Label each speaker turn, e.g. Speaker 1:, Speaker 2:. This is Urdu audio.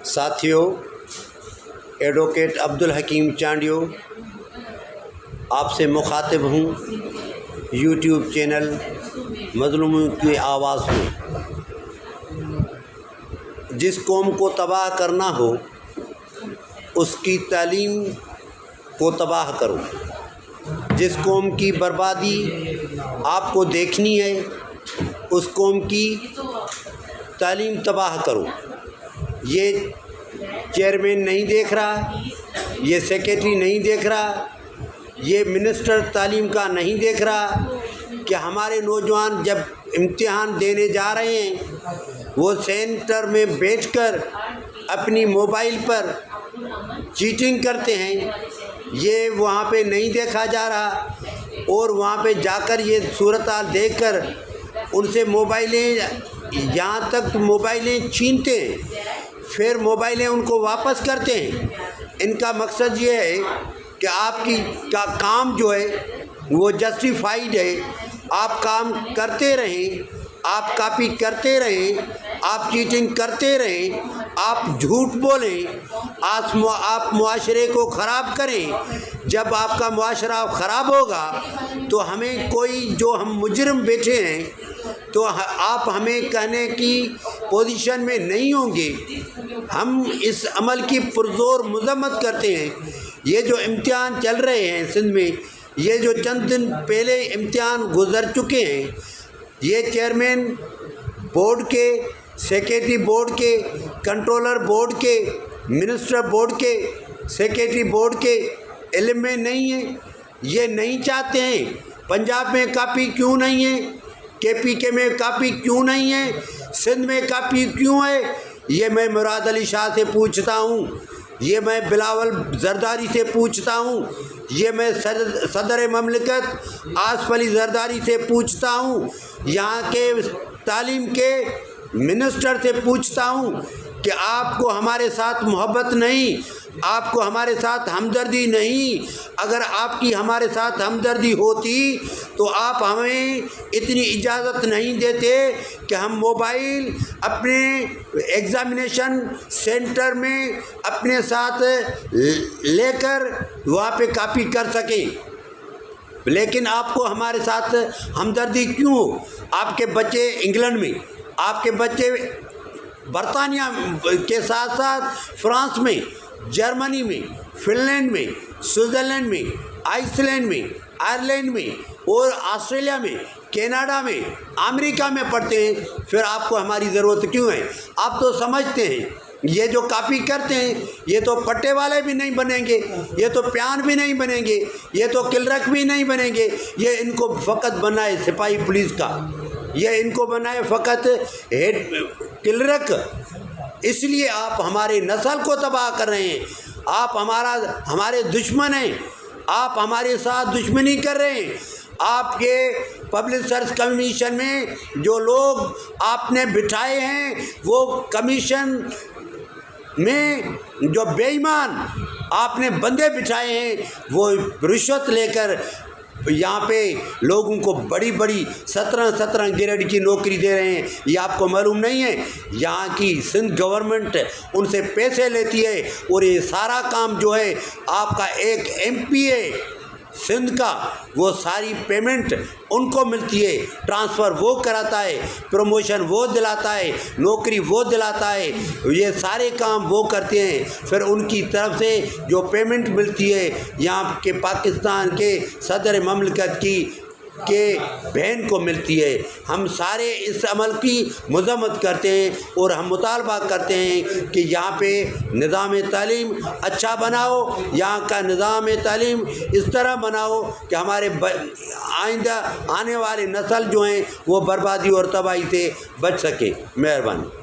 Speaker 1: ساتھیوں، ایڈوکیٹ عبدالحکیم چانڈیو آپ سے مخاطب ہوں یوٹیوب چینل مظلوموں کی آواز میں۔ جس قوم کو تباہ کرنا ہو اس کی تعلیم کو تباہ کرو۔ جس قوم کی بربادی آپ کو دیکھنی ہے اس قوم کی تعلیم تباہ کرو۔ یہ چیئرمین نہیں دیکھ رہا، یہ سیکریٹری نہیں دیکھ رہا، یہ منسٹر تعلیم کا نہیں دیکھ رہا کہ ہمارے نوجوان جب امتحان دینے جا رہے ہیں وہ سینٹر میں بیٹھ کر اپنی موبائل پر چیٹنگ کرتے ہیں۔ یہ وہاں پہ نہیں دیکھا جا رہا، اور وہاں پہ جا کر یہ صورتحال دیکھ کر ان سے موبائلیں، یہاں تک موبائلیں چھینتے ہیں، پھر موبائلیں ان کو واپس کرتے ہیں۔ ان کا مقصد یہ ہے کہ آپ کا کام جو ہے وہ جسٹیفائیڈ ہے، آپ کام کرتے رہیں، آپ کاپی کرتے رہیں، آپ چیٹنگ کرتے رہیں، آپ جھوٹ بولیں، آپ معاشرے کو خراب کریں۔ جب آپ کا معاشرہ خراب ہوگا تو ہمیں کوئی جو ہم مجرم بیٹھے ہیں تو آپ ہمیں کہنے کی پوزیشن میں نہیں ہوں گے۔ ہم اس عمل کی پرزور مذمت کرتے ہیں۔ یہ جو امتحان چل رہے ہیں سندھ میں، یہ جو چند دن پہلے امتحان گزر چکے ہیں، یہ چیئرمین بورڈ کے، سیکریٹری بورڈ کے، کنٹرولر بورڈ کے، منسٹر بورڈ کے، سیکریٹری بورڈ کے علم میں نہیں ہے۔ یہ نہیں چاہتے ہیں پنجاب میں کاپی کیوں نہیں ہے، KPK میں کاپی کیوں نہیں ہے، سندھ میں کاپی کیوں ہے۔ یہ میں مراد علی شاہ سے پوچھتا ہوں، یہ میں بلاول زرداری سے پوچھتا ہوں، یہ میں صدر مملکت آصف علی زرداری سے پوچھتا ہوں، یہاں کے تعلیم کے منسٹر سے پوچھتا ہوں کہ آپ کو ہمارے ساتھ محبت نہیں، آپ کو ہمارے ساتھ ہمدردی نہیں۔ اگر آپ کی ہمارے ساتھ ہمدردی ہوتی تو آپ ہمیں اتنی اجازت نہیں دیتے کہ ہم موبائل اپنے ایگزامینیشن سینٹر میں اپنے ساتھ لے کر وہاں پہ کاپی کر سکیں۔ لیکن آپ کو ہمارے ساتھ ہمدردی کیوں ہو؟ آپ کے بچے انگلینڈ میں، آپ کے بچے برطانیہ کے ساتھ ساتھ فرانس میں، جرمنی میں، فن لینڈ میں، سوئٹزرلینڈ میں، آئس لینڈ میں، آئرلینڈ میں اور آسٹریلیا میں، کینیڈا میں، امریکہ میں پڑھتے ہیں۔ پھر آپ کو ہماری ضرورت کیوں ہے؟ آپ تو سمجھتے ہیں یہ جو کاپی کرتے ہیں یہ تو پٹے والے بھی نہیں بنیں گے، یہ تو پیان بھی نہیں بنیں گے، یہ تو کلرک بھی نہیں بنیں گے، یہ ان کو فقط بنا ہے سپاہی پولیس کا، یہ ان کو بنا ہے فقط ہیڈ کلرک۔ اس لیے آپ ہمارے نسل کو تباہ کر رہے ہیں، آپ ہمارے دشمن ہیں، آپ ہمارے ساتھ دشمنی کر رہے ہیں۔ آپ کے پبلک سروس کمیشن میں جو لوگ آپ نے بٹھائے ہیں وہ کمیشن میں جو بے ایمان آپ نے بندے بٹھائے ہیں وہ رشوت لے کر یہاں پہ لوگوں کو بڑی بڑی 17 گریڈ کی نوکری دے رہے ہیں۔ یہ آپ کو معلوم نہیں ہے؟ یہاں کی سندھ گورنمنٹ ان سے پیسے لیتی ہے، اور یہ سارا کام جو ہے آپ کا ایک MP ہے سندھ کا، وہ ساری پیمنٹ ان کو ملتی ہے، ٹرانسفر وہ کراتا ہے، پروموشن وہ دلاتا ہے، نوکری وہ دلاتا ہے، یہ سارے کام وہ کرتے ہیں۔ پھر ان کی طرف سے جو پیمنٹ ملتی ہے یہاں کے پاکستان کے صدر مملکت کی کہ بہن کو ملتی ہے۔ ہم سارے اس عمل کی مذمت کرتے ہیں اور ہم مطالبہ کرتے ہیں کہ یہاں پہ نظام تعلیم اچھا بناؤ، یہاں کا نظام تعلیم اس طرح بناؤ کہ ہمارے آئندہ آنے والے نسل جو ہیں وہ بربادی اور تباہی سے بچ سکے۔ مہربانی۔